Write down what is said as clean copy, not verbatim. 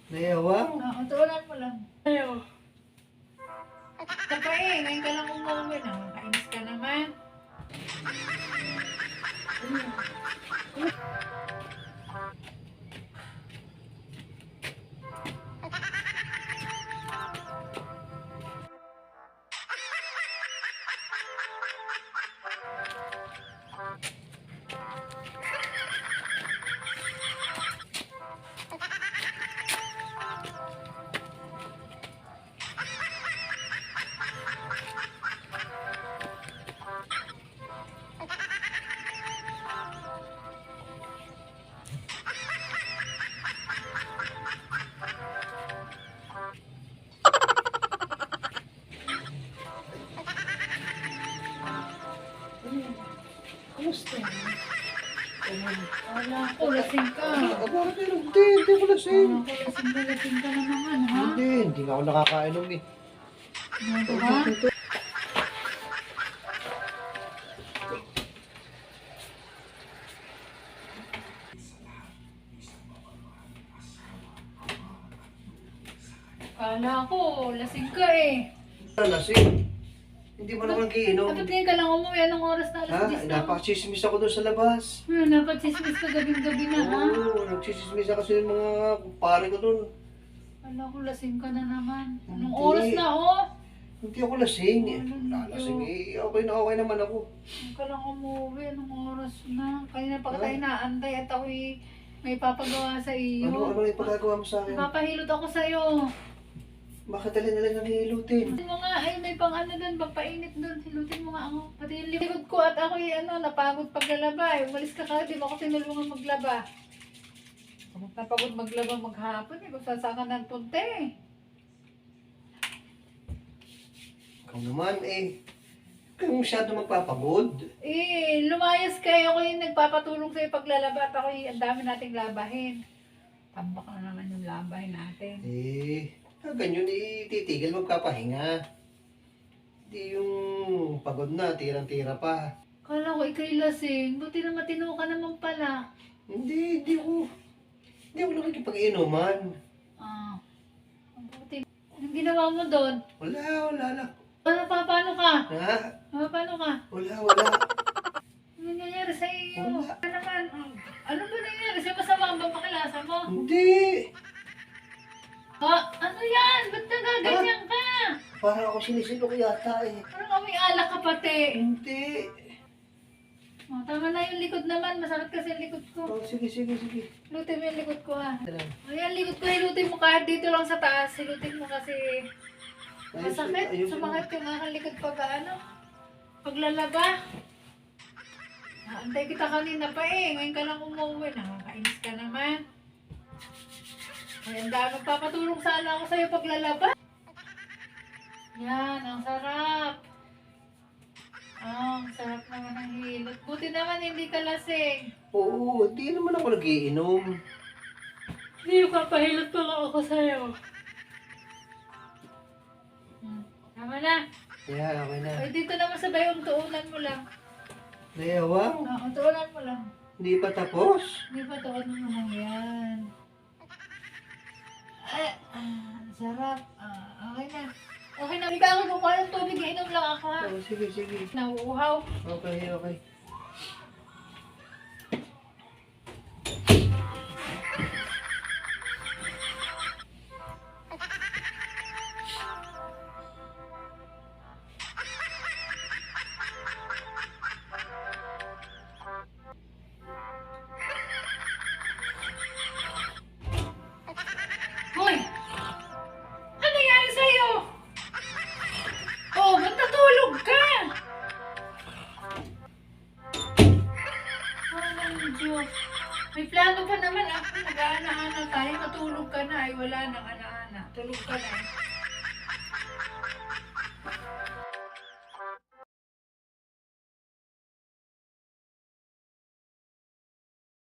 Nayawang? Oo, tuunan mo lang. Ayaw. Kapay, ngayon ka lang umuwi na. Kainis ka naman. Kamusta? Wala ko, lasing ka. Bakit yun? Hindi ako lasing. Wala ko, lasing ka na naman, ha? Hindi nga ako nakakainom eh. Ano ba? Kala ko, lasing ka eh. Lasing? Hindi mo naman nagiinom. Dapat ngayon ka lang umuwi. Anong oras na? Ha? Alas 10 na. Napakasismis ako doon sa labas. Napatsismis ka gabing-gabi na, ha? Oo, nagsismis ako sa mga pare ko doon. Kala ko, lasing ka na naman. Anong Hindi. oras na, oh? Hindi ako lasing. Wala, Lasing eh. Okay naman ako. Ngayon ka lang umuwi. Anong oras na? Kanina pa tayo naantay at ako'y may papagawa sa iyo. Ano yung pagkagawa mo sa akin? Papahilot ako sa'yo. Bakit alin ang hilutin? Hilutin mo nga, ay may pang ano doon, pampainit doon. Hilutin mo nga ako. Pati yung likod ko at ako'y napagod paglalaba. Umalis ka ka, di mo ako tinulungan maglaba. Kapag napagod maglaba maghapon, kung saan ka nagpunta eh. Ikaw naman eh. Kung masyado magpapagod. Lumayas kayo. Ako yung nagpapatulong sa'yo paglalaba at ako'y ang dami nating labahin. Tambak na naman yung labahin natin. Ganyan titigil magpapahinga. Hindi yung pagod na, tirang-tira pa. Kala ko ikay lasing. Buti na matino ka naman pala. Hindi ako nakikipag-inuman. Buti. Anong ginawa mo doon? Wala lang. Paano ka? Ha? Paano ka? Wala. Ano nangyayari sa iyo? Wala. Ano naman? Ano ba nangyayari? Sa masama ang papakalasa mo? Hindi. Ano yan? Ba't nagaganyan ka? Parang ako sinisilok yata eh. Parang may alak ka pati. Hindi. Tama na yung likod naman. Masakit kasi yung likod ko. Sige. Hilutin mo yung likod ko, ha? Ito lang. Ayan, likod ko. Hilutin mo kahit dito lang sa taas. Hilutin mo kasi masakit. Ayos. Sumakit yung aking likod pag paglalaba. Antay kita kanina pa eh. Ngayon ka lang umuwi. Nakakainis ka naman. Ay, ang dami papatulong sana ako sa'yo paglalaba. Yan, ang sarap. Ang sarap naman ng hilot. Buti naman hindi ka lasing. Oo, hindi naman ako nagiinom. Hindi yung kapahilot pa lang ako sa'yo. Tama na. Yeah, okay na. Ay, dito naman sa bayong tuunan mo lang. Nayawang? Oo, tuunan mo lang. Hindi pa tapos? Hindi pa tuunan mo lang yan. Ay, sarap. Okay na. Okay na. Hindi ka ako kukuha ng tubig. Inom lang ako, ha? Oh, sige. Nauuhaw. Okay. Hoy! Ano nangyari sa'yo? Oh, ba't natulog ka? Ang Diyos. May plano pa naman ako. Nag-aana-ana tayo. Matulog ka na. Ay, wala nang ana-ana. Tulog ka na.